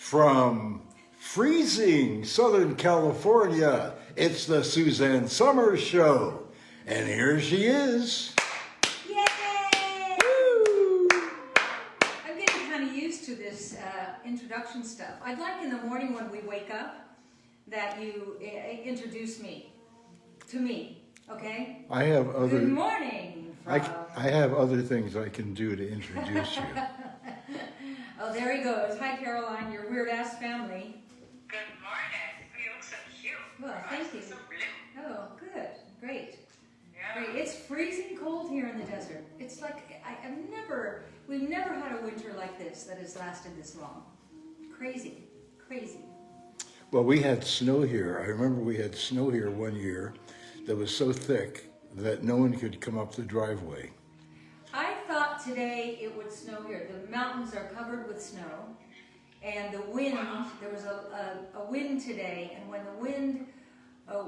From freezing Southern California, it's the Suzanne Summers Show. And here she is. Yay! Woo! I'm getting kind of used to this introduction stuff. I'd like in the morning when we wake up that you introduce me to me, okay? I have other. Good morning. I have other things I can do to introduce you. Oh, there he goes. Hi, Caroline, your weird-ass family. Good morning. You look so cute. Well, thank you. So blue. Oh, good. Great. Yeah. Great. It's freezing cold here in the desert. It's like, we've never had a winter like this that has lasted this long. Crazy. Crazy. Well, we had snow here. I remember we had snow here one year that was so thick that no one could come up the driveway. I thought today it would snow here. The mountains are covered with snow, and the wind, there was a wind today, and when the wind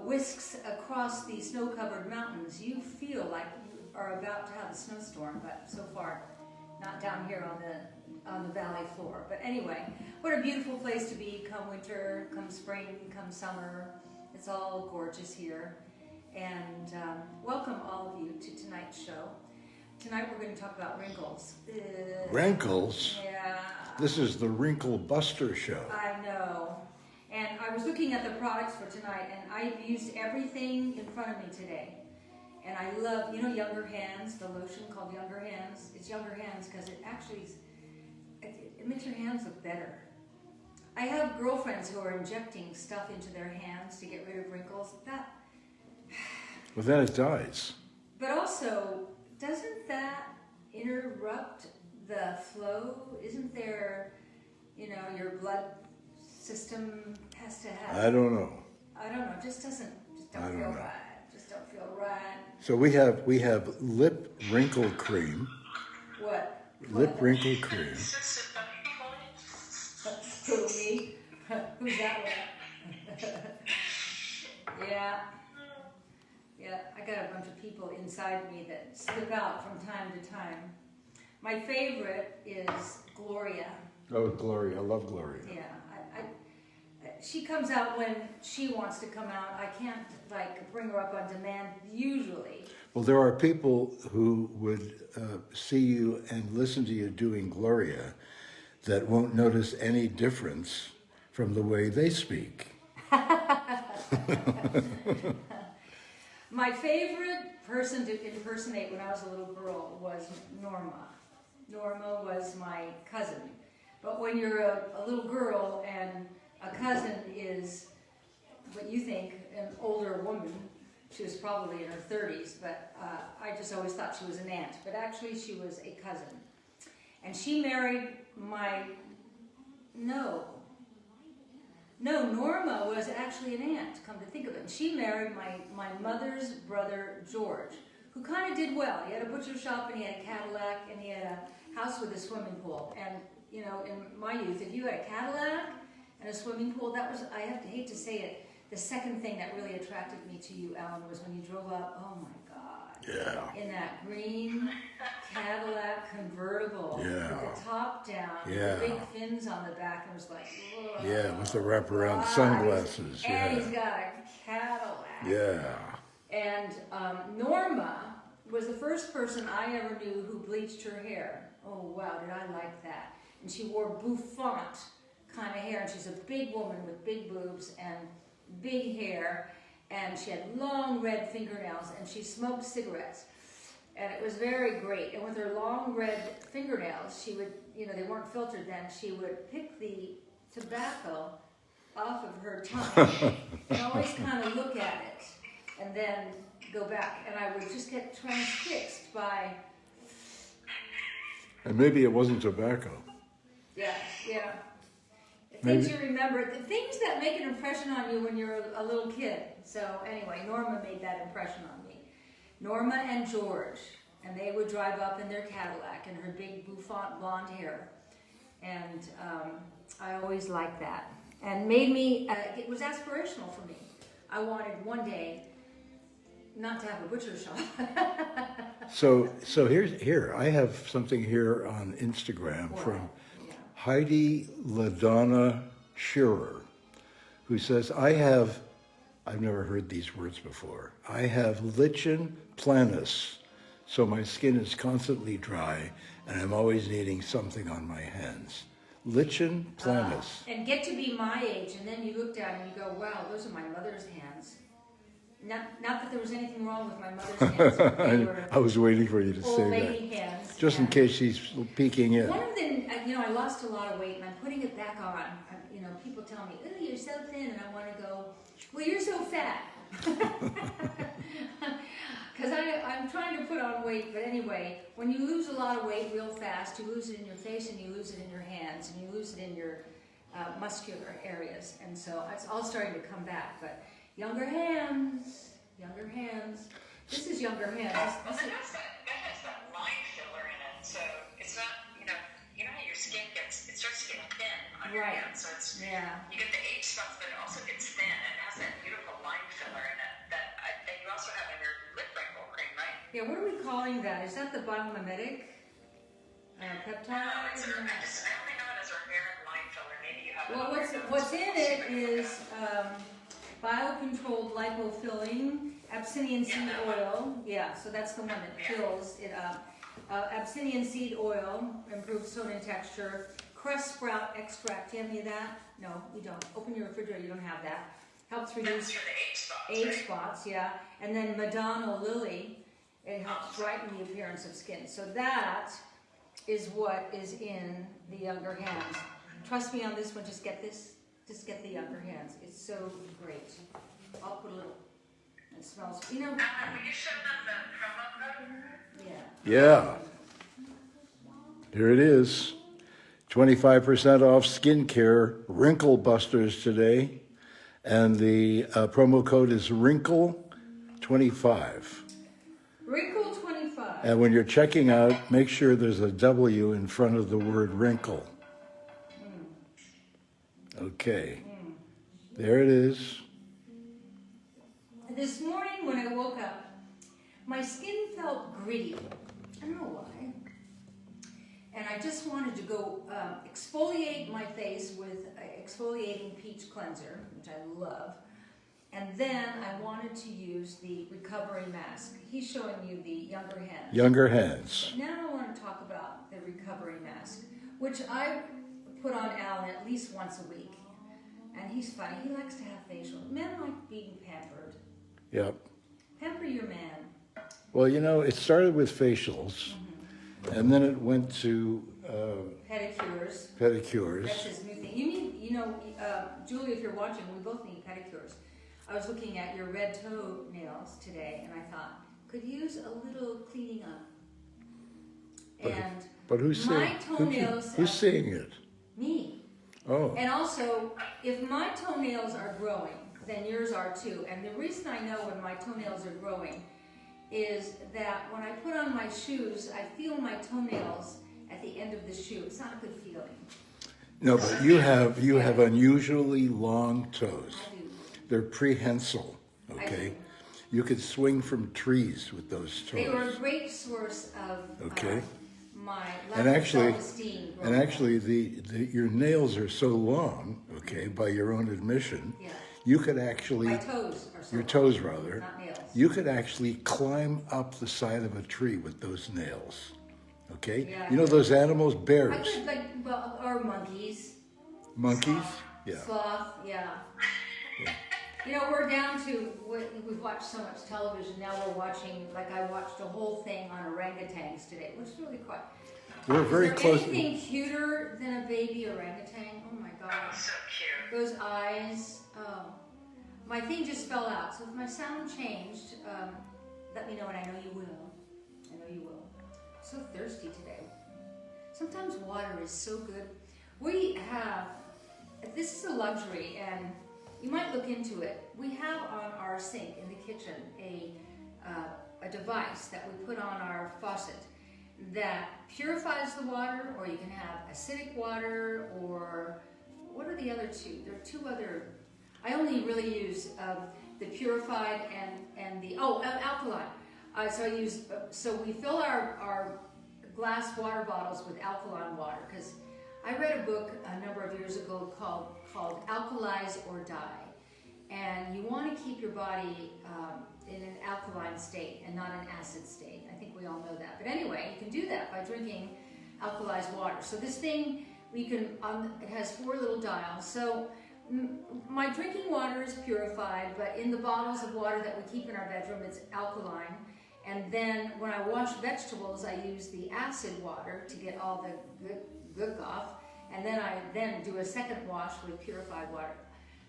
whisks across the snow-covered mountains, you feel like you are about to have a snowstorm, but so far, not down here on the valley floor. But anyway, what a beautiful place to be, come winter, come spring, come summer. It's all gorgeous here. And welcome all of you to tonight's show. Tonight we're going to talk about wrinkles. Wrinkles? Yeah. This is the Wrinkle Buster show. I know. And I was looking at the products for tonight, and I've used everything in front of me today. And I love, Younger Hands, the lotion called Younger Hands. It's Younger Hands because it actually it makes your hands look better. I have girlfriends who are injecting stuff into their hands to get rid of wrinkles. Well, then it dies. But also, doesn't that interrupt the flow? Isn't there, your blood system has to have... I don't know. Just don't feel right. Just don't feel right. So we have lip wrinkle cream. What? Lip wrinkle cream. Who, me? Who's that one? Yeah. Yeah, I got a bunch of people inside me that slip out from time to time. My favorite is Gloria. Oh, Gloria. I love Gloria. Yeah, she comes out when she wants to come out. I can't, bring her up on demand, usually. Well, there are people who would see you and listen to you doing Gloria that won't notice any difference from the way they speak. My favorite person to impersonate when I was a little girl was Norma. Norma was my cousin. But when you're a little girl and a cousin is what you think an older woman, she was probably in her 30s, but I just always thought she was an aunt. But actually she was a cousin. And she married No, Norma was actually an aunt, come to think of it. And she married my mother's brother, George, who kind of did well. He had a butcher shop, and he had a Cadillac, and he had a house with a swimming pool. And, in my youth, if you had a Cadillac and a swimming pool, that was, hate to say it, the second thing that really attracted me to you, Alan, was when you drove up, oh my God. Yeah. In that green Cadillac convertible. Yeah. With the top down. Yeah. The big fins on the back. And it was like, whoa. Yeah, with the wraparound sunglasses. And Yeah. he's got a Cadillac. Yeah. And Norma was the first person I ever knew who bleached her hair. Oh, wow, did I like that. And she wore bouffant kind of hair. And she's a big woman with big boobs and big hair. And she had long red fingernails. And she smoked cigarettes. And it was very great. And with her long red fingernails, she would, they weren't filtered then, she would pick the tobacco off of her tongue and always kind of look at it and then go back. And I would just get transfixed by... And maybe it wasn't tobacco. Yeah. Things you remember, the things that make an impression on you when you're a little kid. So anyway, Norma made that impression on me. Norma and George, and they would drive up in their Cadillac and her big bouffant blonde hair. And I always liked that. And made me, it was aspirational for me. I wanted one day not to have a butcher shop. So here I have something here on Instagram from Heidi LaDonna Shearer, who says, I've never heard these words before. I have lichen planus, so my skin is constantly dry and I'm always needing something on my hands. Lichen planus. And get to be my age, and then you look down and you go, wow, those are my mother's hands. Not that there was anything wrong with my mother's hands. They were I was waiting for you to old say lady that. hands. Just in and case she's peeking in. one of them, I lost a lot of weight, and I'm putting it back on. People tell me, "Oh, you're so thin," and I want to go, "Well, you're so fat." Because I'm trying to put on weight, but anyway, when you lose a lot of weight real fast, you lose it in your face, and you lose it in your hands, and you lose it in your muscular areas, and so it's all starting to come back. But younger hands. This is younger hands. Well, that has that line filler in it, so it's not, you know how your skin it starts to get thin on your Right. hands, so it's, Yeah. you get the age spots, but it also gets thin. It has that beautiful line filler in it that you also have in your lip wrinkle cream, right? Yeah, what are we calling that? Is that the biomimetic peptide? No, I only know it as our hair and line filler. Maybe you have it. Well, on your notes. what's in it is biocontrolled lipofilling, Abyssinian seed oil. Yeah, so that's the one that fills it up. Abyssinian seed oil, improves tone and texture. Cress sprout extract. Do you have any of that? No, you don't. Open your refrigerator, you don't have that. Helps That's reduce for the age spots, age right? spots, yeah. And then Madonna lily, it helps brighten the appearance of skin. So that is what is in the younger hands. Trust me on this one, just get this. Just get the younger hands. It's so great. I'll put a little. It smells, Will you show them the promo code? yeah. Yeah. Here it is. 25% off skincare, Wrinkle Busters today. And the promo code is Wrinkle25. Wrinkle 25. And when you're checking out, make sure there's a W in front of the word wrinkle. Okay. There it is. This morning when I woke up, my skin felt gritty. I don't know why. And I just wanted to go exfoliate my face with exfoliating peach cleanser, which I love. And then I wanted to use the recovery mask. He's showing you the younger hands. Younger hands. Now I want to talk about the recovery mask, which I put on Alan at least once a week. And he's funny. He likes to have facials. Men like being pampered. Yep. Pamper your man. Well, it started with facials, and then it went to Pedicures. pedicures. That's his new thing. You need, Julie, if you're watching, we both need pedicures. I was looking at your red toe nails today, and I thought, could use a little cleaning up. But who's my seeing? toenails Who's seeing it? Me. Oh. And also, if my toenails are growing, then yours are too. And the reason I know when my toenails are growing is that when I put on my shoes, I feel my toenails at the end of the shoe. It's not a good feeling. No, but you have unusually long toes. I do. They're prehensile. Okay. You could swing from trees with those toes. They were a great source of my lack of self-esteem. And actually, your nails are so long. Okay, by your own admission. Yeah. You could actually. My toes are so Your long, toes, rather. not nails. You could actually climb up the side of a tree with those nails. Okay? Yeah. You know those animals, I bears, could or monkeys. monkeys? Yeah. Sloth, yeah. We're down to, we've watched so much television, now we're watching, I watched a whole thing on orangutans today, which is really quite. We're very close. Is there anything cuter than a baby orangutan? Oh my Oh, God. so cute. Those eyes, oh. My thing just fell out, so if my sound changed, let me know, and I know you will. I know you will. So thirsty today. Sometimes water is so good. We have, this is a luxury, and you might look into it. We have on our sink in the kitchen a device that we put on our faucet that purifies the water, or you can have acidic water, or what are the other two? There are two other. I only really use the purified and the alkaline. So we fill our glass water bottles with alkaline water because I read a book a number of years ago called Alkalize or Die. And you want to keep your body in an alkaline state and not an acid state. I think we all know that. But anyway, you can do that by drinking alkalized water. So this thing, it has 4 little dials. So my drinking water is purified, but in the bottles of water that we keep in our bedroom, it's alkaline. And then when I wash vegetables, I use the acid water to get all the gook off. And then I do a second wash with purified water.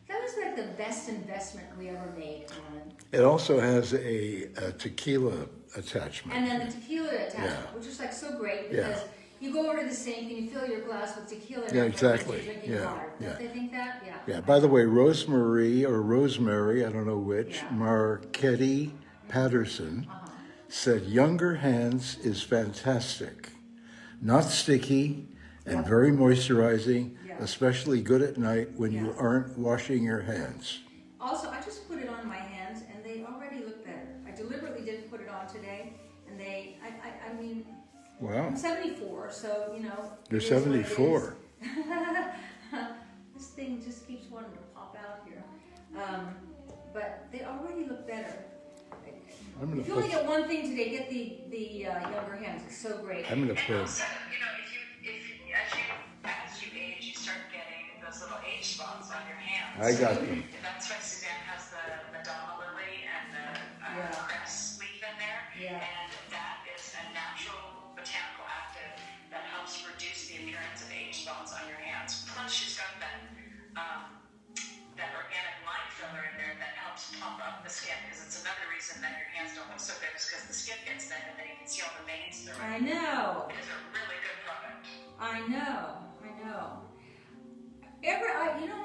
That was like the best investment we ever made, Alan. It also has a tequila attachment. And then the tequila attachment, which is like so great because you go over to the sink and you fill your glass with tequila. And Exactly. You're drinking water. Don't they think that? Yeah. Yeah. By the way, Rosemary, I don't know which, Marquetti Patterson said younger hands is fantastic, not sticky and very moisturizing. Especially good at night when you aren't washing your hands. Also, I just put it on my hands and they already look better. I deliberately didn't put it on today and I mean, Wow. I'm 74, so, you know. You're 74. This thing just keeps wanting to pop out here. But they already look better. If you only get one thing today, get the younger hands. It's so great. I'm going to And put. also, you know, as you age, you start getting those little age spots on your hands. I got them. That's why Suzanne has the Madonna lily and the cress leaf in there. Yeah. And that is a natural botanical active that helps reduce the appearance of age spots on your hands. Plus, she's got that organic lime filler in there that helps pump up the skin, because it's another reason that your hands don't look so good is because the skin gets thin and then you can see all the veins through it. I know. It is a really good product. I know.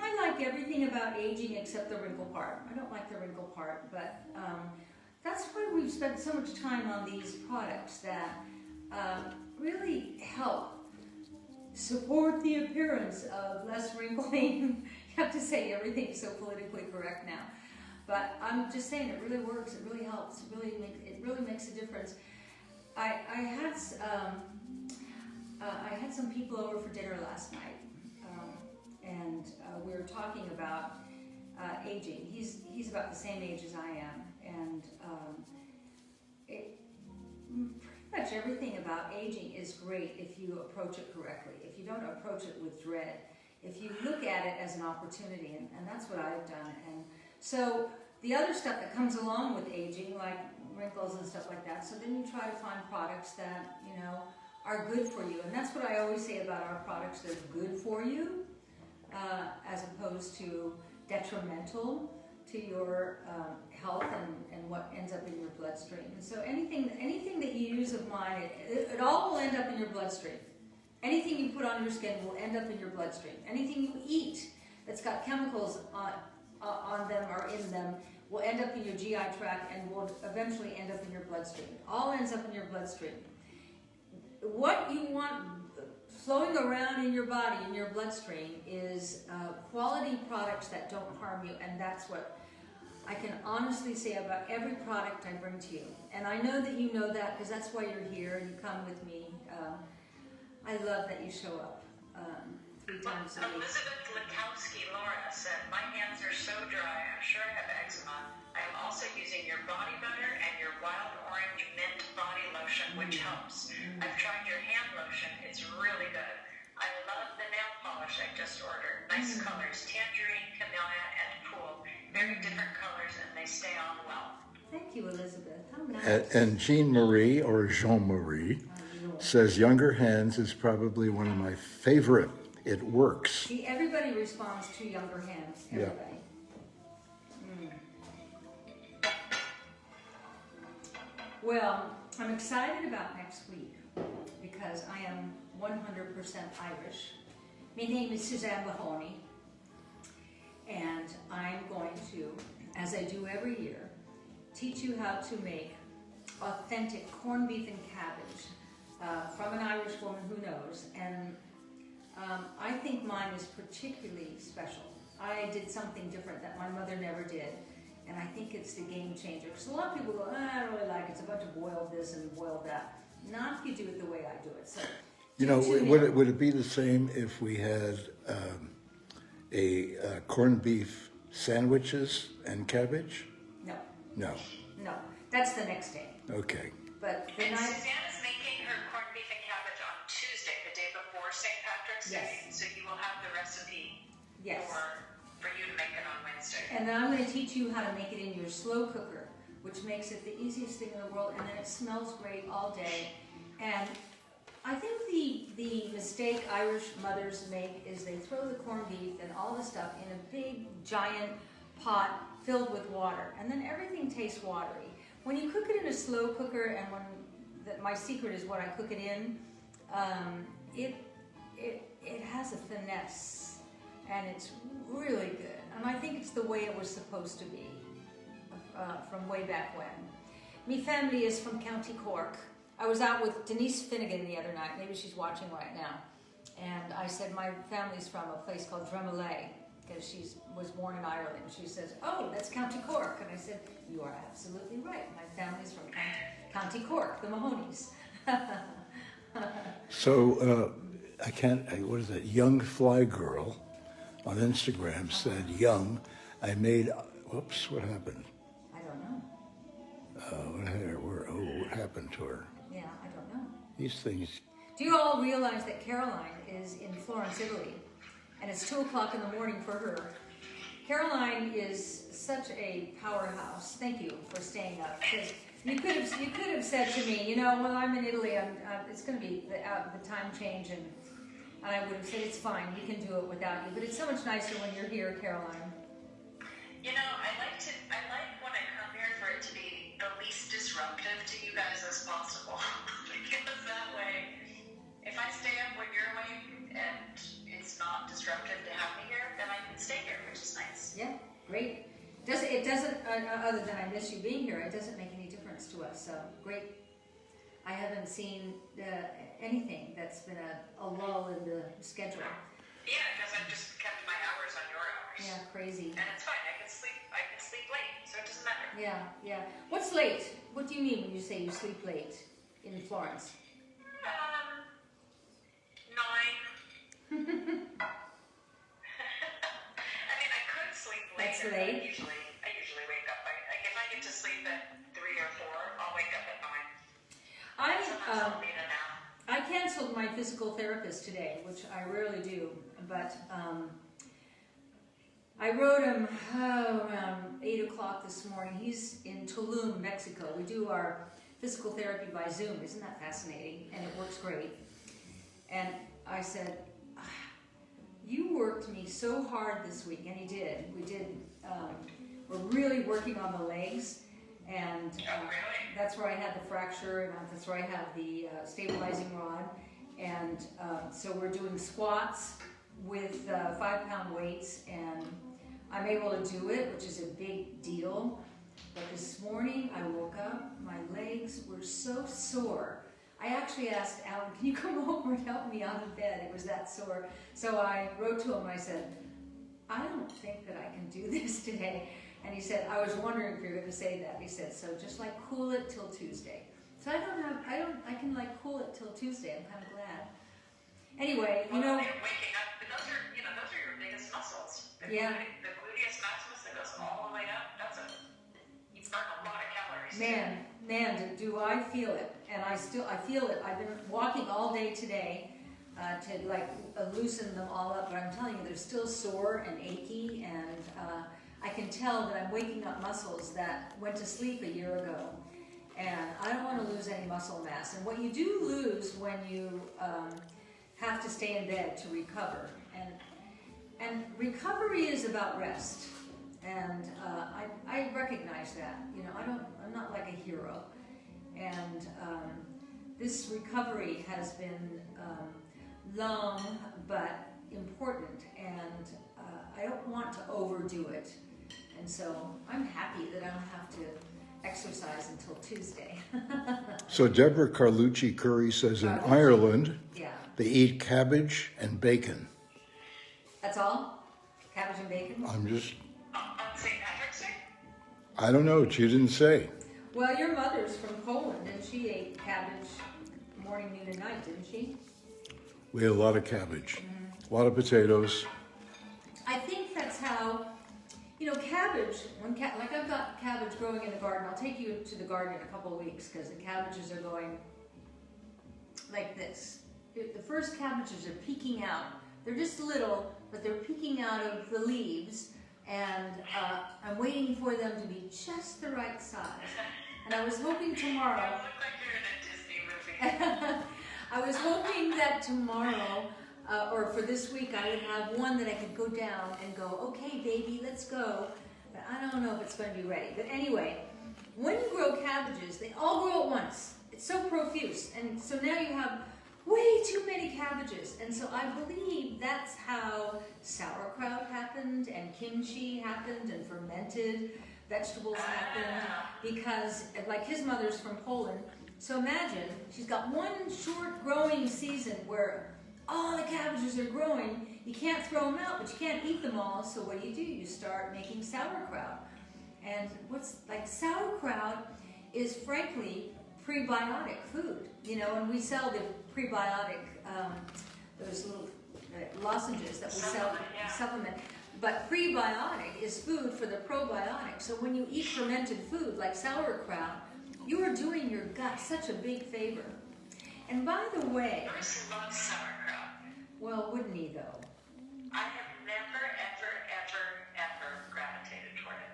I like everything about aging except the wrinkle part. I don't like the wrinkle part, but that's why we've spent so much time on these products that really help support the appearance of less wrinkling. You have to say everything's so politically correct now, but I'm just saying it really works. It really helps. It really makes a difference. I had some people over for dinner last night, and we were talking about aging. He's about the same age as I am, and pretty much everything about aging is great if you approach it correctly. If you don't approach it with dread, if you look at it as an opportunity, and that's what I've done. And so the other stuff that comes along with aging, like wrinkles and stuff like that, so then you try to find products that, you know, are good for you. And that's what I always say about our products. They're good for you, as opposed to detrimental to your health and what ends up in your bloodstream. And so anything that you use of mine, it all will end up in your bloodstream. Anything you put on your skin will end up in your bloodstream. Anything you eat that's got chemicals on them or in them will end up in your GI tract and will eventually end up in your bloodstream. All ends up in your bloodstream. What you want flowing around in your body, in your bloodstream, is quality products that don't harm you, and that's what I can honestly say about every product I bring to you. And I know that you know that because that's why you're here and you come with me. I love that you show up 3 times a week. Elizabeth Lakowski Laura said, my hands are so dry, I'm sure I have eczema. I am also using your body butter and your wild orange mint body lotion, which helps. I've tried your hand lotion, it's really good. I love the nail polish I just ordered. Nice colors, tangerine, camellia, and pool. Very different colors and they stay on well. Thank you, Elizabeth. How nice. And Jean-Marie, or Jean-Marie, says younger hands is probably one of my favorite. It works. See, everybody responds to younger hands. Everybody. Well, I'm excited about next week because I am 100% Irish. My name is Suzanne Mahoney, and I'm going to, as I do every year, teach you how to make authentic corned beef and cabbage from an Irish woman who knows. And I think mine is particularly special. I did something different that my mother never did, and I think it's the game changer. Because a lot of people go, I don't really like it. It's a bunch of boiled this and boiled that. Not if you do it the way I do it. So You know, Tune would in. it be the same if we had corned beef sandwiches and cabbage? No, No. no. That's the next day. Okay. But the And night, Suzanne is making her corned beef and cabbage on Tuesday, the day before St. Patrick's Day. Yes. So you will have the recipe yes. for you to make it on Wednesday. And then I'm going to teach you how to make it in your slow cooker, which makes it the easiest thing in the world, and then it smells great all day. And I think the mistake Irish mothers make is they throw the corned beef and all the stuff in a big, giant pot filled with water, and then everything tastes watery. When you cook it in a slow cooker, and my secret is what I cook it in, it has a finesse, and it's really good. And I think it's the way it was supposed to be from way back when. Me family is from County Cork. I was out with Denise Finnegan the other night. Maybe she's watching right now. And I said my family's from a place called Dromolay, because she was born in Ireland. She says, "Oh, that's County Cork." And I said, "You are absolutely right. My family's from County Cork, the Mahonies." So what is that? Young Fly Girl on Instagram said, I made, whoops, what happened? I don't know. What happened to her? Yeah, I don't know. These things. Do you all realize that Caroline is in Florence, Italy, and it's 2 o'clock in the morning for her? Caroline is such a powerhouse. Thank you for staying up. Because you could have said to me, well, I'm in Italy. It's going to be the time change, and I would have said it's fine. We can do it without you. But it's so much nicer when you're here, Caroline. I like when I come here for it to be the least disruptive to you guys as possible. Because that way, if I stay up when you're awake and it's not disruptive to have me here, then I can stay here, which is nice. Yeah, great. It doesn't, other than I miss you being here, it doesn't make any difference to us. So great. I haven't seen anything that's been a lull in the schedule. Yeah, because I've just kept my hours on your hours. Yeah, crazy. And it's fine. I can sleep late, so it doesn't matter. Yeah. What's late? What do you mean when you say you sleep late in Florence? 9. I mean, I could sleep late. That's late. I usually wake up. If I get to sleep at 3 or 4, I'll wake up at 9. Sometimes I'll need a nap. I canceled my physical therapist today, which I rarely do, but I wrote him around 8 o'clock this morning. He's in Tulum, Mexico. We do our physical therapy by Zoom. Isn't that fascinating? And it works great. And I said, "You worked me so hard this week," and he did. We're really working on the legs, and that's where I had the fracture, and that's where I have the stabilizing rod. And so we're doing squats with 5-pound weights, and I'm able to do it, which is a big deal. But this morning I woke up, my legs were so sore. I actually asked Alan, "Can you come over and help me out of bed?" It was that sore. So I wrote to him and I said, "I don't think that I can do this today." And he said, "I was wondering if you were going to say that." He said, "So just cool it till Tuesday." So I can cool it till Tuesday. I'm kind of glad. Anyway, Waking up, but those are your biggest muscles. The gluteus maximus that goes all the way up, you burn a lot of calories. Man, do I feel it. And I feel it. I've been walking all day today to loosen them all up, but I'm telling you, they're still sore and achy, and I can tell that I'm waking up muscles that went to sleep a year ago. And I don't want to lose any muscle mass. And what you do lose when you have to stay in bed to recover. And recovery is about rest. And I recognize that. I'm not like a hero. And this recovery has been long but important. And I don't want to overdo it. And so I'm happy that I don't have to exercise until Tuesday. So Deborah Carlucci Curry says in Ireland, they eat cabbage and bacon. That's all? Cabbage and bacon? On St. Patrick's Day? I don't know. She didn't say. Well, your mother's from Poland, and she ate cabbage morning, noon, and night, didn't she? We had a lot of cabbage, a lot of potatoes. I think that's how, you know, cabbage, like I've got cabbage growing in the garden. I'll take you to the garden in a couple of weeks because the cabbages are going like this. The first cabbages are peeking out. They're just little, but they're peeking out of the leaves, and I'm waiting for them to be just the right size. And I was hoping tomorrow. You look like you're in a Disney movie. I was hoping that tomorrow, or for this week, I would have one that I could go down and go, okay, baby, let's go. But I don't know if it's going to be ready. But anyway, when you grow cabbages, they all grow at once. It's so profuse. And so now you have way too many cabbages. And so I believe that's how sauerkraut happened, and kimchi happened, and fermented vegetables happened, because like his mother's from Poland. So imagine, she's got one short growing season where all the cabbages are growing. You can't throw them out, but you can't eat them all. So what do? You start making sauerkraut. And what's like sauerkraut is frankly prebiotic food, you know, and we sell the prebiotic, those little lozenges that we sell, supplement. But prebiotic is food for the probiotic. So when you eat fermented food like sauerkraut, you are doing your gut such a big favor. And by the way, Bruce loves sauerkraut. well, wouldn't he though? I have never, ever gravitated toward it.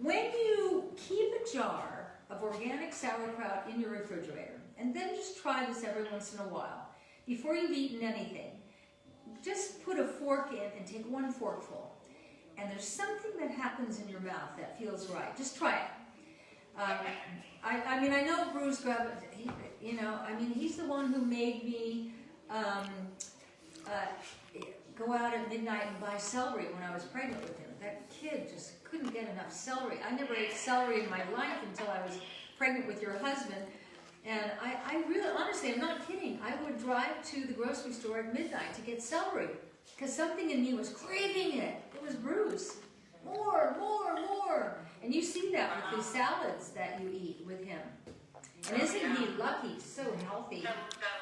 When you keep a jar of organic sauerkraut in your refrigerator, and then just try this every once in a while, before you've eaten anything, just put a fork in and take one forkful. And there's something that happens in your mouth that feels right. Just try it. I mean, I know Bruce you know, I mean, he's the one who made me go out at midnight and buy celery when I was pregnant with him. That kid just couldn't get enough celery. I never ate celery in my life until I was pregnant with your husband. And I really, honestly, I'm not kidding. I would drive to the grocery store at midnight to get celery because something in me was craving it. It was Bruce. More. And you see that with the salads that you eat with him. And isn't he lucky? So healthy. The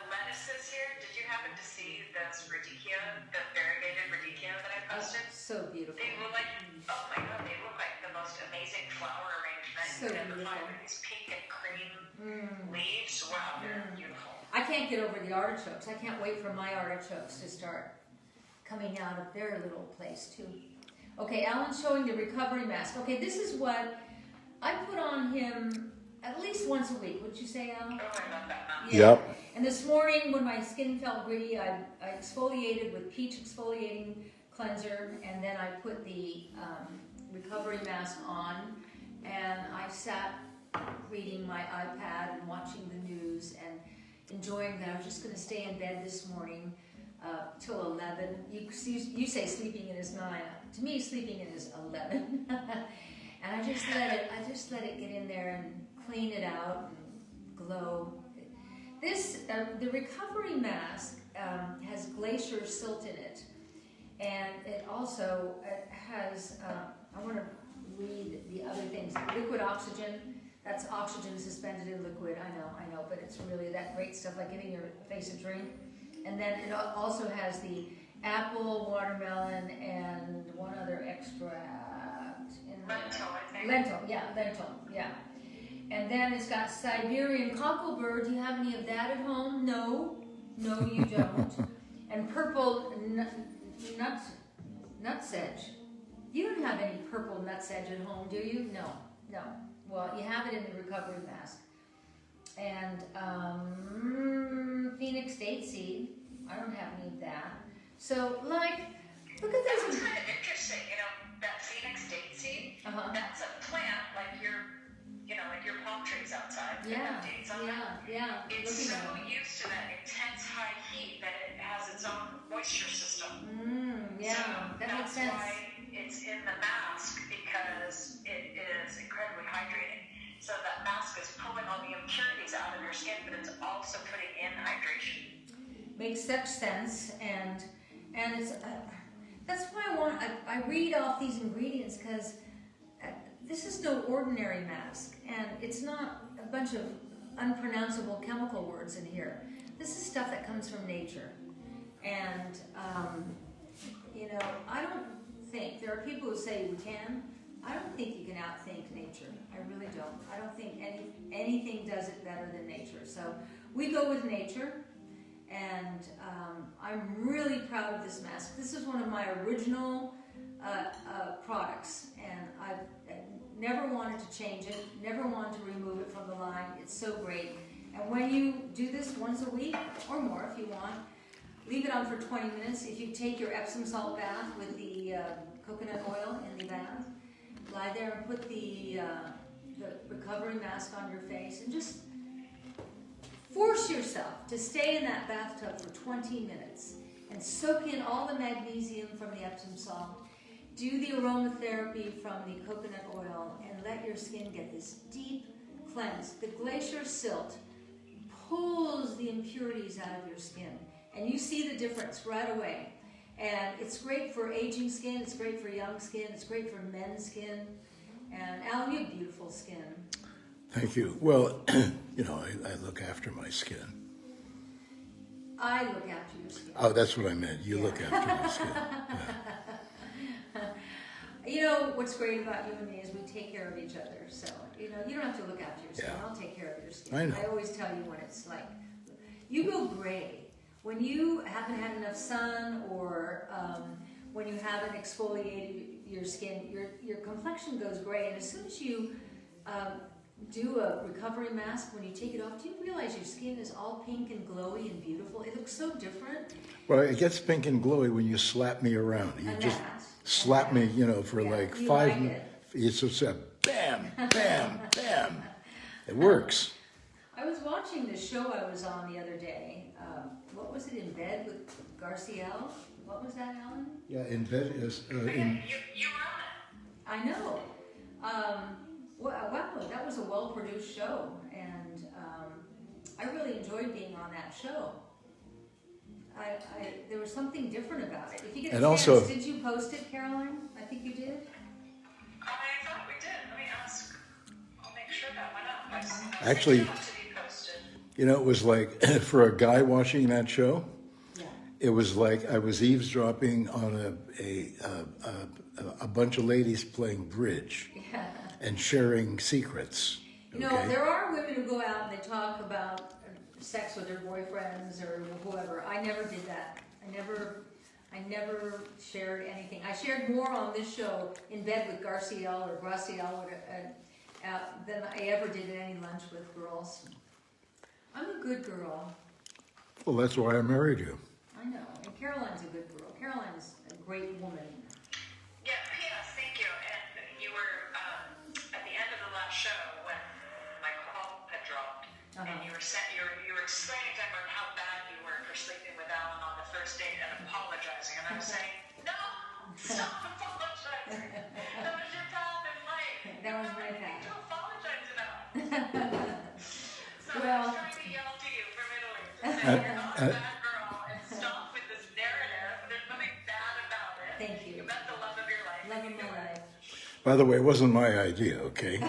lettuces here, did you happen to see those radicchio, the variegated radicchio that I posted? So beautiful. They look like, oh my god, they look like the most amazing flower arrangement. So beautiful. These pink and cream leaves, wow, they're beautiful. I can't get over the artichokes. I can't wait for my artichokes to start coming out of their little place too. Okay, Alan's showing the recovery mask. Okay, this is what I put on him at least once a week. Would you say, Alan? Oh, I love that. Yeah. Yep. And this morning when my skin felt gritty, I exfoliated with peach exfoliating cleanser, and then I put the recovery mask on, and I sat reading my iPad and watching the news and enjoying that. I was just going to stay in bed this morning till 11. You say sleeping in is 9. To me, sleeping in is 11. And I just let it get in there and clean it out and glow. This the recovery mask has glacier silt in it, and it also has. I want to read the other things. Liquid oxygen. That's oxygen suspended in liquid. I know, but it's really that great stuff, like giving your face a drink. And then it also has the apple, watermelon, and one other extract. Lentil, I think. Lentil, yeah. And then it's got Siberian cocklebur. Do you have any of that at home? No, you don't. And purple nutsedge. You don't have any purple nutsedge at home, do you? No. Well, you have it in the recovery mask. And Phoenix date seed. I don't have any of that. So, like, look at this. That's kind of interesting, you know, that Phoenix date seed. That's a plant like your palm trees outside. Yeah. It's so used to that intense high heat that it has its own moisture system. Yeah, so that makes sense. That's why it's in the mask, because it is incredibly hydrating. So that mask is pulling all the impurities out of your skin, but it's also putting in hydration. Makes such sense, and it's that's why I read off these ingredients, because this is no ordinary mask, and it's not a bunch of unpronounceable chemical words in here. This is stuff that comes from nature. And, you know, I don't think, there are people who say we can. I don't think you can outthink nature. I really don't. I don't think anything does it better than nature. So we go with nature, and I'm really proud of this mask. This is one of my original products, and I've never wanted to change it, never wanted to remove it from the line. It's so great. And when you do this once a week, or more if you want, leave it on for 20 minutes. If you take your Epsom salt bath with the coconut oil in the bath, lie there and put the recovery mask on your face, and just force yourself to stay in that bathtub for 20 minutes and soak in all the magnesium from the Epsom salt. Do the aromatherapy from the coconut oil, and let your skin get this deep cleanse. The glacier silt pulls the impurities out of your skin, and you see the difference right away. And it's great for aging skin, it's great for young skin, it's great for men's skin. And Alan, you have beautiful skin. Thank you. Well, you know, I look after my skin. I look after your skin. Oh, that's what I meant. You look after my skin. Yeah. You know, what's great about you and me is we take care of each other. So, you know, you don't have to look after your skin. Yeah. I'll take care of your skin. I know. I always tell you when it's like, you go gray. When you haven't had enough sun, or when you haven't exfoliated your skin, your complexion goes gray. And as soon as you do a recovery mask, when you take it off, do you realize your skin is all pink and glowy and beautiful? It looks so different. Well, it gets pink and glowy when you slap me around. You And just that. slap me, you know, for Yeah, like you 5 like minutes. It's just a bam, bam, bam. It works. I was watching this show I was on the other day. What was it, In Bed with Garciel? What was that, Alan? Yeah, in bed is You were on it. I know. Wow, that was a well-produced show, and I really enjoyed being on that show. There was something different about it. If you get a And chance, also- did you post it, Caroline? I think you did. I thought we did. Let me ask. I'll make sure that went up. Actually- I sent it out to be posted. You know, it was like, for a guy watching that show, Yeah. it was like I was eavesdropping on a bunch of ladies playing bridge Yeah. and sharing secrets. You know, there are women who go out and they talk about sex with their boyfriends or whoever. I never did that. I never shared anything. I shared more on this show, In Bed with Garciel or Graciel, than I ever did at any lunch with girls. I'm a good girl. Well, that's why I married you. I know. And Caroline's a good girl. Caroline's a great woman. Yeah, P.S. Thank you. And you were at the end of the last show when my call had dropped, and you were explaining to everyone how bad you were for sleeping with Alan on the first date and apologizing. And I was saying, no, stop apologizing. That was your path in life. That was my You path. don't need to apologize enough. So I was trying to yell to you from Italy to say you're not a bad girl and stop with this narrative. There's nothing bad about it. Thank you. You met the love of your life. Love of my life. By the way, it wasn't my idea, okay?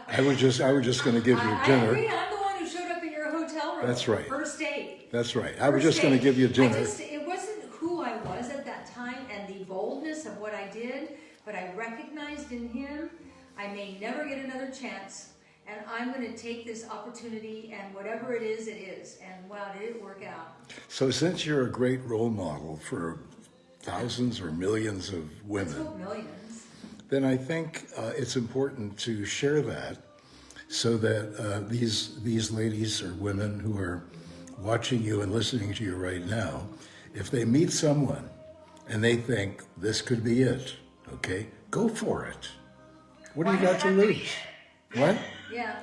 I was just going to give you I dinner. agree. I'm the one who showed up at your hotel room. That's right. First date. That's right. I was just going to give you dinner. It wasn't who I was at that time and the boldness of what I did, but I recognized in him I may never get another chance, and I'm going to take this opportunity, and whatever it is, it is. And wow, did it work out. So since you're a great role model for thousands or millions of Let's women, hope millions. then I think it's important to share that so that these ladies or women who are watching you and listening to you right now, if they meet someone and they think this could be it, okay, go for it. What do you got to lose? What? Yeah.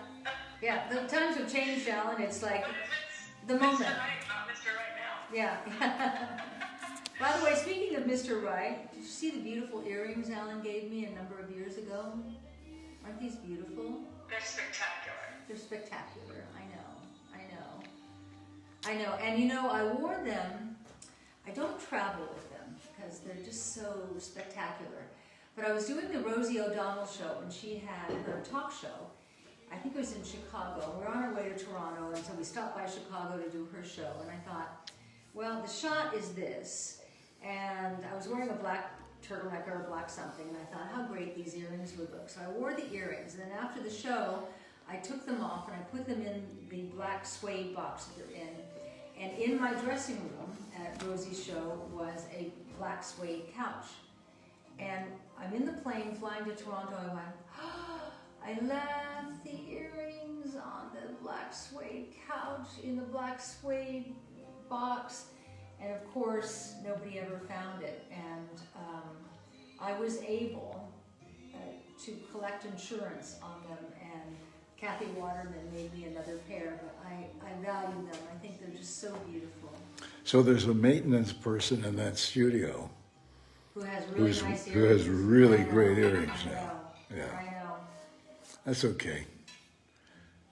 Yeah, the times have changed, Alan. It's like But if the it's moment. Mr. Right, not Mr. Right now. Yeah. By the way, speaking of Mr. Right, did you see the beautiful earrings Alan gave me a number of years ago? Aren't these beautiful? They're spectacular. They're spectacular. I know. And you know, I wore them. I don't travel with them because they're just so spectacular. But I was doing the Rosie O'Donnell show and she had her talk show. I think it was in Chicago. We're on our way to Toronto, and so we stopped by Chicago to do her show. And I thought, Well, the shot is this, and I was wearing a black turtleneck or a black something, and I thought how great these earrings would look. So I wore the earrings, and then after the show, I took them off and I put them in the black suede box that they're in. And in my dressing room at Rosie's show was a black suede couch. And I'm in the plane flying to Toronto. I went, oh, I left the earrings on the black suede couch in the black suede box. And of course, nobody ever found it. And I was able to collect insurance on them. And Kathy Waterman made me another pair, but I value them. I think they're just so beautiful. So there's a maintenance person in that studio Who has really nice earrings. who has really great earrings I know. now. Yeah, I know. that's okay.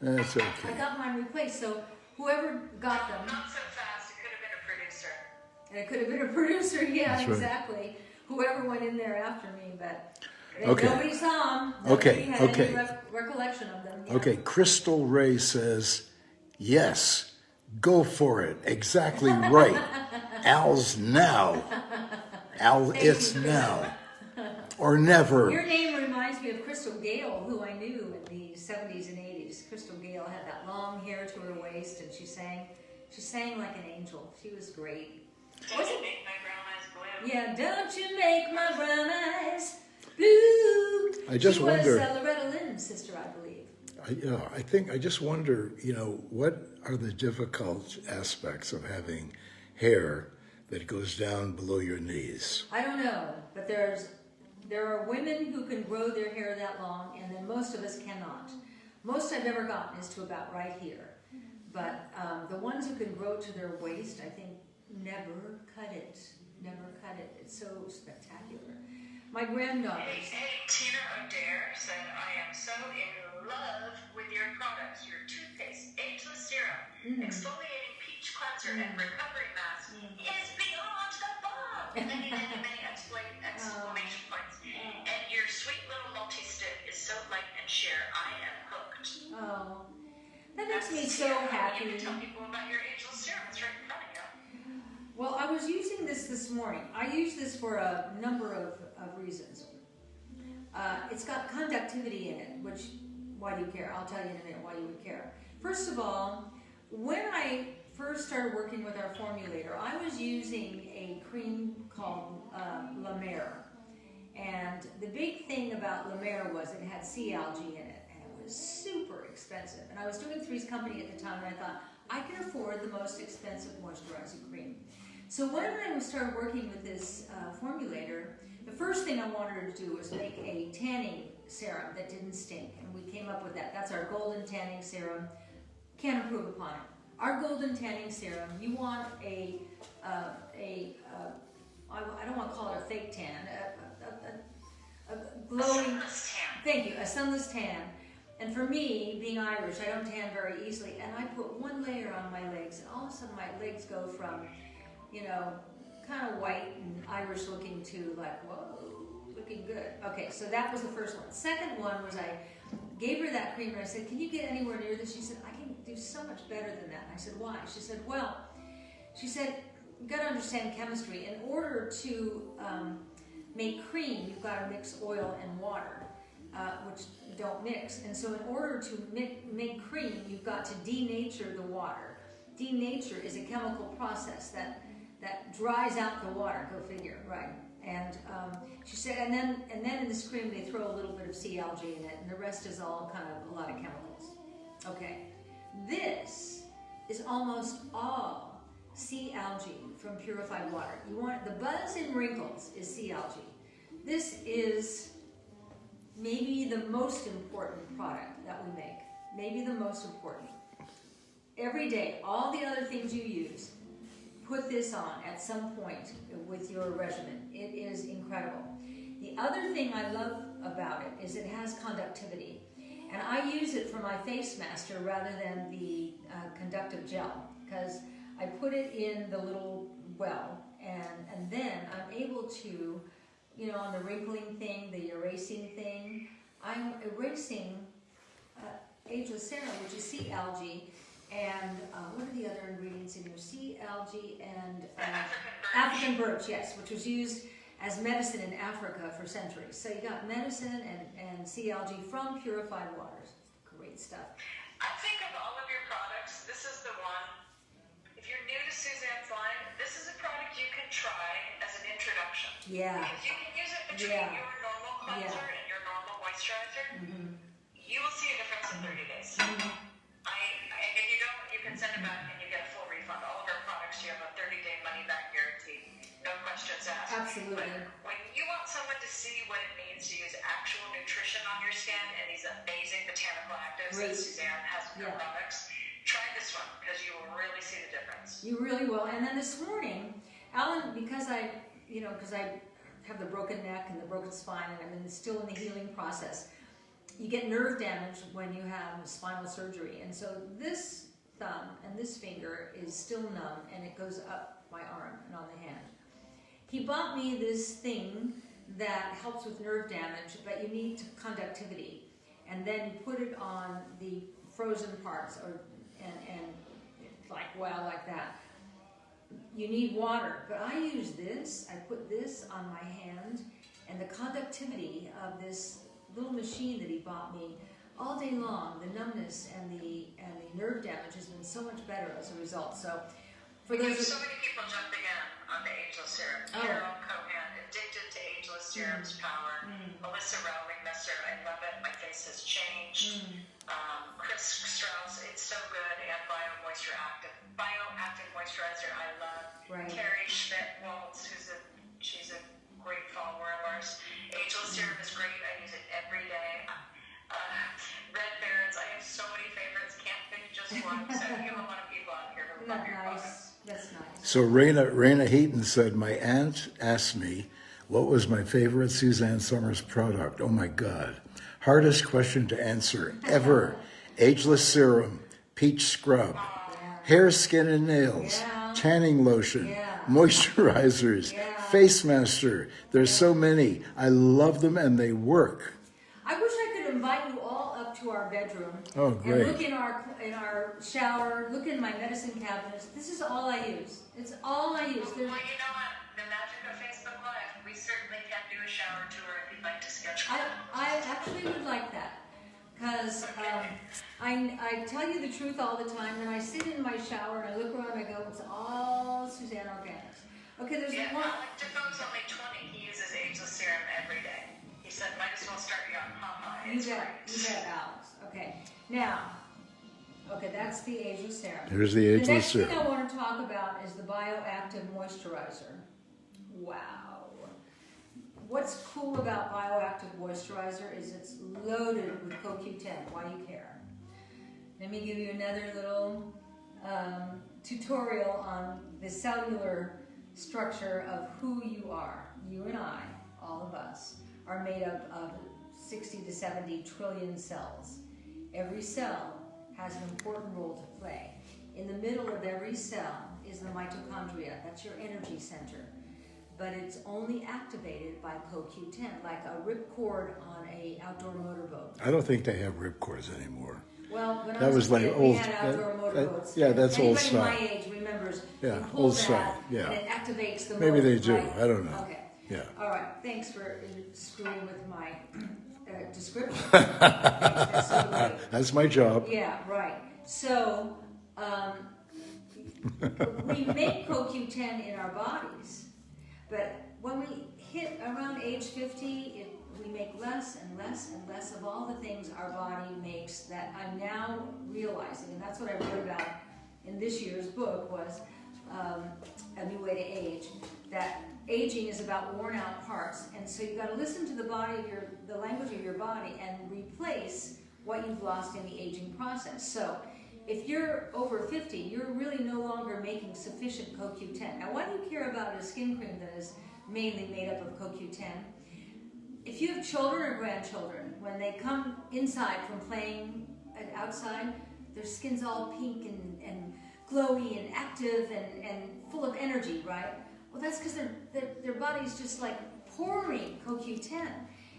That's I okay. got mine replaced, so whoever got them, Not so fast. It could have been a producer. and it could have been a producer, yeah, That's right. exactly. Whoever went in there after me, but Okay. nobody saw them. Okay, Nobody had okay. any recollection of them. Yeah. Okay, Crystal Ray says, yes, go for it. Exactly right. Al's now. Al, it's now. Or never. Your name reminds me of Crystal Gale, who I knew in the 70s and 80s. Crystal Gale had that long hair to her waist, and she sang like an angel. She was great. Don't you make my brown eyes blue? Yeah, don't you make my brown eyes blue. I just she wonder- was Loretta Lynn's sister, I believe. I just wonder, what are the difficult aspects of having hair that goes down below your knees? I don't know, but there are women who can grow their hair that long, and then most of us cannot. Most I've ever gotten is to about right here. But the ones who can grow to their waist, I think, never cut it. Never cut it. It's so spectacular. My granddaughters. Hey, Tina O'Dare said, I am so in love with your products. Your toothpaste, ageless serum, exfoliating peach cleanser, and recovery mask is beyond the bomb. Many exclamation points. And your sweet little multi-stick is so light and sheer. I am hooked. Oh, that makes me so You happy. can tell people about your ageless serum. It's right in front of you. Well, I was using this morning. I use this for a number of reasons. It's got conductivity in it, which, why do you care? I'll tell you in a minute why you would care. First of all, when I first started working with our formulator, I was using a cream called La Mer. And the big thing about La Mer was it had sea algae in it, and it was super expensive. And I was doing Three's Company at the time, and I thought, I can afford the most expensive moisturizing cream. So when I started working with this formulator, the first thing I wanted her to do was make a tanning serum that didn't stink, and we came up with that. That's our golden tanning serum. Can't improve upon it. Our golden tanning serum, you want I don't want to call it a fake tan, a glowing, Sunless tan. thank you, a sunless tan. And for me, being Irish, I don't tan very easily, and I put one layer on my legs, and all of a sudden my legs go from, kind of white and Irish looking to like, whoa, looking good. Okay, so that was the first one. Second one was I gave her that cream and I said, can you get anywhere near this? She said, I can do so much better than that. And I said, why? She said, you've got to understand chemistry. In order to make cream, you've got to mix oil and water, which don't mix. And so in order to make cream, you've got to denature the water. Denature is a chemical process that dries out the water, go figure, right? And she said, and then in this cream they throw a little bit of sea algae in it, and the rest is all kind of a lot of chemicals. Okay, this is almost all sea algae from purified water. You want the buzz in wrinkles is sea algae. This is maybe the most important product that we make. Maybe the most important. Every day, all the other things you use, put this on at some point with your regimen. It is incredible. The other thing I love about it is it has conductivity. And I use it for my face master rather than the conductive gel, because I put it in the little well, and then I'm able to, on the wrinkling thing, the erasing thing, I'm erasing ageless serum, which is sea algae, and what are the other ingredients in here? Sea algae and African birch. African birch, yes, which was used as medicine in Africa for centuries. So you got medicine and sea algae from purified waters. Great stuff. I think of all of your products, this is the one. If you're new to Suzanne's line, this is a product you can try as an introduction. Yeah. Because you can use it between your normal cleanser and your normal moisturizer. You will see a difference in 30 days. And if you don't, you can send it back and you get a full refund. All of our products, you have a 30-day money-back guarantee. No questions asked. Absolutely. But when you want someone to see what it means to use actual nutrition on your skin and these amazing botanical actives that Suzanne has in her products, try this one because you will really see the difference. You really will. And then this morning, Alan, because I have the broken neck and the broken spine, and I'm still in the healing process. You get nerve damage when you have spinal surgery, and so this thumb and this finger is still numb, and it goes up my arm and on the hand. He bought me this thing that helps with nerve damage, but you need conductivity, and then you put it on the frozen parts, and like that. You need water, but I use this. I put this on my hand, and the conductivity of this little machine that he bought me all day long, the numbness and the nerve damage has been so much better as a result. So, for those so many people jumping in on the Ageless Serum. Carol Cohan, addicted to Ageless Serum's power. Melissa Rowling Messer, I love it. My face has changed. Chris Strauss, it's so good. And Bioactive Moisturizer, I love. Right. Carrie Schmidt-Waltz, she's a great follower of ours. Ageless Serum is great. I use it every day. Red Barons, I have so many favorites. Can't pick just one. So you have a lot of people out here who love your products. That's nice. So Raina Heaton said, my aunt asked me what was my favorite Suzanne Somers product. Oh my God. Hardest question to answer ever. Ageless Serum, Peach Scrub, hair, skin, and nails, tanning lotion, moisturizers, face master. There's so many. I love them and they work. I wish I could invite you all up to our bedroom. Oh, great. And look in our shower, look in my medicine cabinets. This is all I use. It's all I use. Well, you know what? The magic of Facebook Live, we certainly can do a shower tour if you'd like to schedule it. I actually would like that. Because I tell you the truth all the time, and I sit in my shower and I look around and I go, it's all Suzanne Organics. Okay, there's one. Alec Defoe's only 20. He uses Ageless Serum every day. He said, might as well start young. You bet, Alex. Okay, now, that's the Ageless Serum. Here's the Ageless Serum. The next thing I want to talk about is the Bioactive Moisturizer. Wow. What's cool about Bioactive Moisturizer is it's loaded with CoQ10. Why do you care? Let me give you another little tutorial on the cellular structure of who you are. You and I, all of us, are made up of 60 to 70 trillion cells. Every cell has an important role to play. In the middle of every cell is the mitochondria. That's your energy center. But it's only activated by CoQ10, like a ripcord on a outdoor motorboat. I don't think they have ripcords anymore. Well, when that I was like a kid, old. we had outdoor motorboats. That's old style. Anybody my age remembers. Yeah, you pull old that, style. Yeah. And it activates the Maybe motor, they do. right? I don't know. Okay. Yeah. All right. Thanks for screwing with my description. That's so great. That's my job. Yeah. Right. So we make CoQ10 in our bodies, but when we hit around age 50, we make less and less and less of all the things our body makes that I'm now realizing, and that's what I wrote about in this year's book was A New Way to Age, that aging is about worn out parts, and so you've got to listen to the language of your body and replace what you've lost in the aging process. So if you're over 50, you're really no longer making sufficient CoQ10. Now, why do you care about a skin cream that is mainly made up of CoQ10? If you have children or grandchildren, when they come inside from playing outside, their skin's all pink and glowy and active and full of energy, right? Well, that's because their body's just like pouring CoQ10,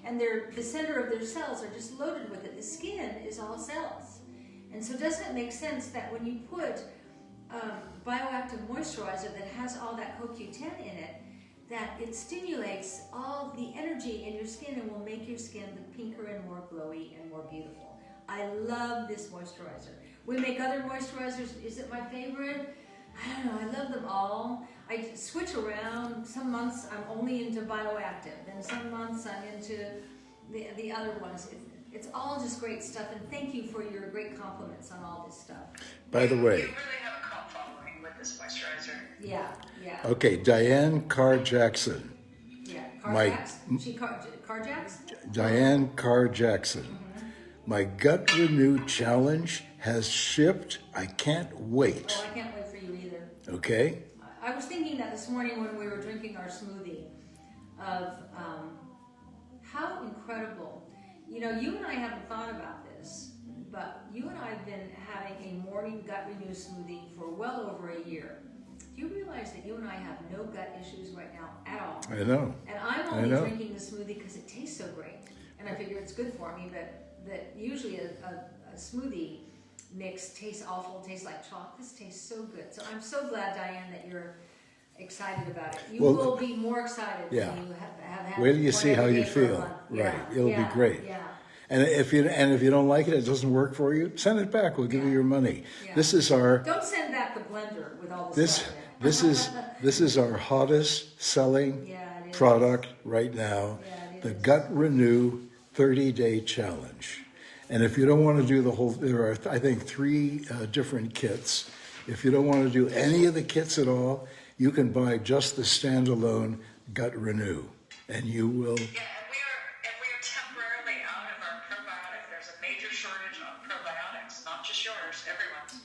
and the center of their cells are just loaded with it. The skin is all cells. And so doesn't it make sense that when you put bioactive moisturizer that has all that CoQ10 in it, that it stimulates all the energy in your skin and will make your skin look pinker and more glowy and more beautiful. I love this moisturizer. We make other moisturizers. Is it my favorite? I don't know. I love them all. I switch around. Some months I'm only into bioactive, and some months I'm into the other ones. It's all just great stuff, and thank you for your great compliments on all this stuff. By the way, You really have a cult following with this moisturizer. Yeah, yeah. okay, Diane Carr-Jackson. Yeah, My- Carjax? Diane Carr-Jackson. My Gut Renew Challenge has shipped. I can't wait. Oh, I can't wait for you either. Okay? I was thinking that this morning when we were drinking our smoothie of how incredible. You know, you and I haven't thought about this, but you and I have been having a morning gut renew smoothie for well over a year. Do you realize that you and I have no gut issues right now at all? I know. And I'm only drinking the smoothie because it tastes so great. And I figure it's good for me, but that usually a smoothie mix tastes awful, tastes like chalk. This tastes so good. So I'm so glad, Diane, that you're excited about it. You will be more excited when you have had Wait till you see how you feel. Right. It'll be great. Yeah. And if you don't like it, it doesn't work for you, send it back. We'll give you your money. Yeah. This is our Don't send back the blender with all this stuff in it. this is our hottest selling Yeah, it is. product right now. Yeah, it The is. Gut Renew 30-day challenge. And if you don't want to do the whole, there are I think 3 different kits. If you don't want to do any of the kits at all, you can buy just the standalone Gut Renew, and you will. Yeah, and we are temporarily out of our probiotic. There's a major shortage of probiotics, not just yours, everyone's.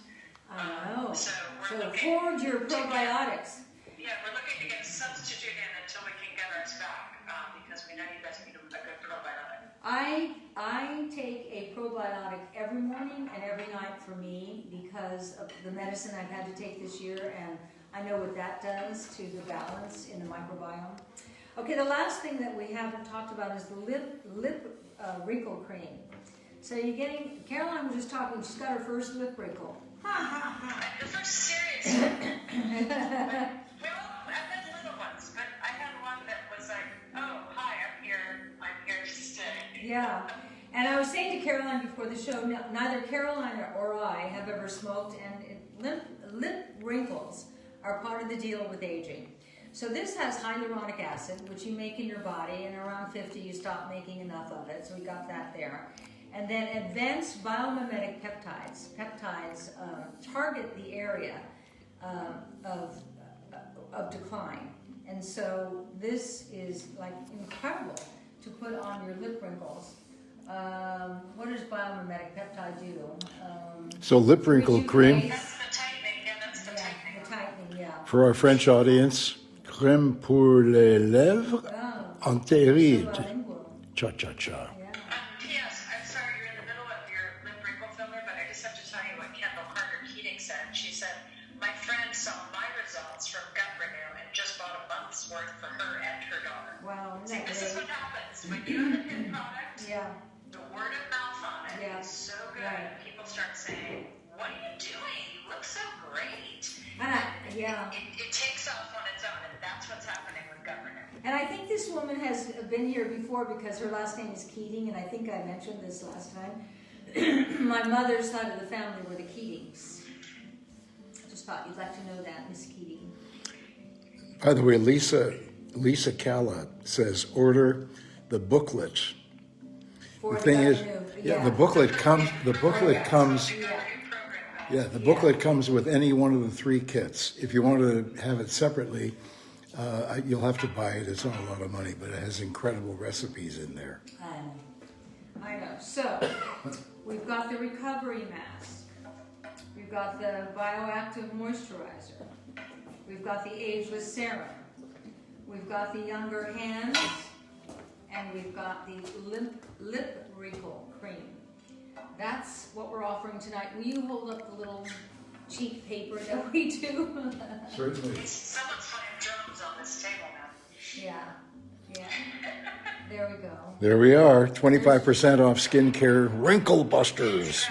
I know. So we're So looking hoard your to get- probiotics. Yeah, we're looking to get a substitute in until we can get ours back, because we know you guys need a good probiotic. I take a probiotic every morning and every night for me because of the medicine I've had to take this year, and I know what that does to the balance in the microbiome. Okay, the last thing that we haven't talked about is the lip wrinkle cream. So you're getting, Caroline was just talking, she's got her first lip wrinkle. The first serious one. Well, I've had little ones, but I had one that was like, oh, hi, I'm here to stay. Yeah, and I was saying to Caroline before the show, neither Caroline or I have ever smoked, and lip wrinkles are part of the deal with aging. So this has hyaluronic acid, which you make in your body, and around 50 you stop making enough of it, so we got that there. And then advanced biomimetic peptides. Peptides target the area of decline. And so this is like incredible to put on your lip wrinkles. What does biomimetic peptide do? So lip wrinkle cream, That's the tightening, yeah, that's the tightening. The tightening, yeah. for our French audience, crème pour les lèvres Oh, antéride. bilingual. Cha-cha-cha. Yeah. P.S. I'm sorry you're in the middle of your lip wrinkle filler, but I just have to tell you what Kendall Carter-Keating said. She said, my friend saw my results from Gut Renew and just bought a month's worth for her and her daughter. Wow, isn't See, that this is great? what happens when you have a good product. Yeah. The word of mouth on it Yeah. is so good. Right. People start saying, what are you doing? You look so great. Yeah. It takes off on its own, and that's what's happening with Gut Renew. And I think this woman has been here before because her last name is Keating, and I think I mentioned this last time. My mother's side of the family were the Keatings. I just thought you'd like to know that, Miss Keating. By the way, Lisa Calla says order the booklet. For The thing is, yeah, the booklet comes. The booklet comes. Yeah. Yeah, the booklet comes with any one of the 3 kits. If you want to have it separately, you'll have to buy it. It's not a lot of money, but it has incredible recipes in there. I know. So, we've got the recovery mask. We've got the bioactive moisturizer. We've got the ageless serum. We've got the younger hands. And we've got the lip wrinkle cream. That's what we're offering tonight. Will you hold up the little cheap paper that we do? Certainly. Someone's playing drums on this table now. Yeah. There we go. There we are. 25% off skincare Wrinkle Busters.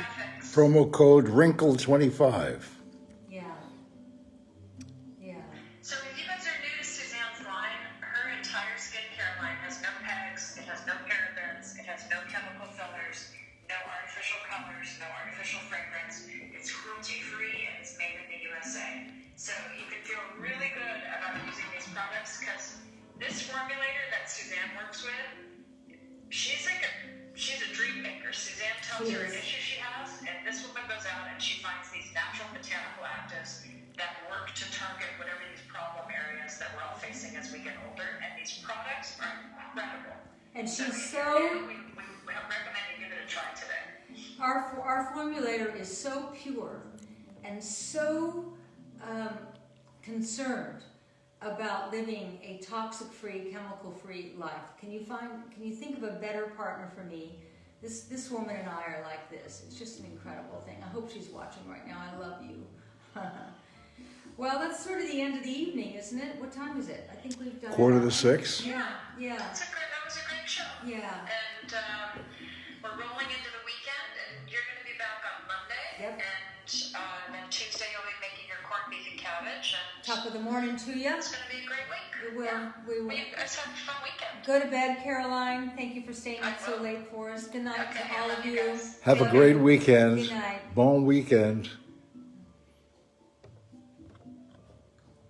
Promo code Wrinkle25. Yeah. Yeah. So if you guys are new to Suzanne's line, her entire skincare line has no pegs, it has no parabens, it has no chemical fillers, no artificial colors, no artificial fragrance. It's cruelty-free and it's made in the USA. So you can feel really good about using these products because this formulator that Suzanne works with, she's a dream maker. Suzanne tells her an issue she has, and this woman goes out and she finds these natural botanical actives that work to target whatever these problem areas that we're all facing as we get older. And these products are incredible. And she's we recommend you give it a try today. Our formulator is so pure and so concerned about living a toxic-free, chemical-free life. Can you think of a better partner for me? This woman and I are like this. It's just an incredible thing. I hope she's watching right now. I love you. Well, that's sort of the end of the evening, isn't it? What time is it? I think we've done 5:45. Yeah. That was a great show. Yeah. And we're rolling into the weekend, and you're going to be back on Monday. Yep. And then Tuesday you'll be making your corned beef and cabbage. And Top of the morning to you. it's going to be a great week. We will. Yeah. We will. You guys have a fun weekend. Go to bed, Caroline. Thank you for staying up so will. late for us. Good night Okay, to all I of love you you. guys. Have a great weekend. Good night. Bon weekend.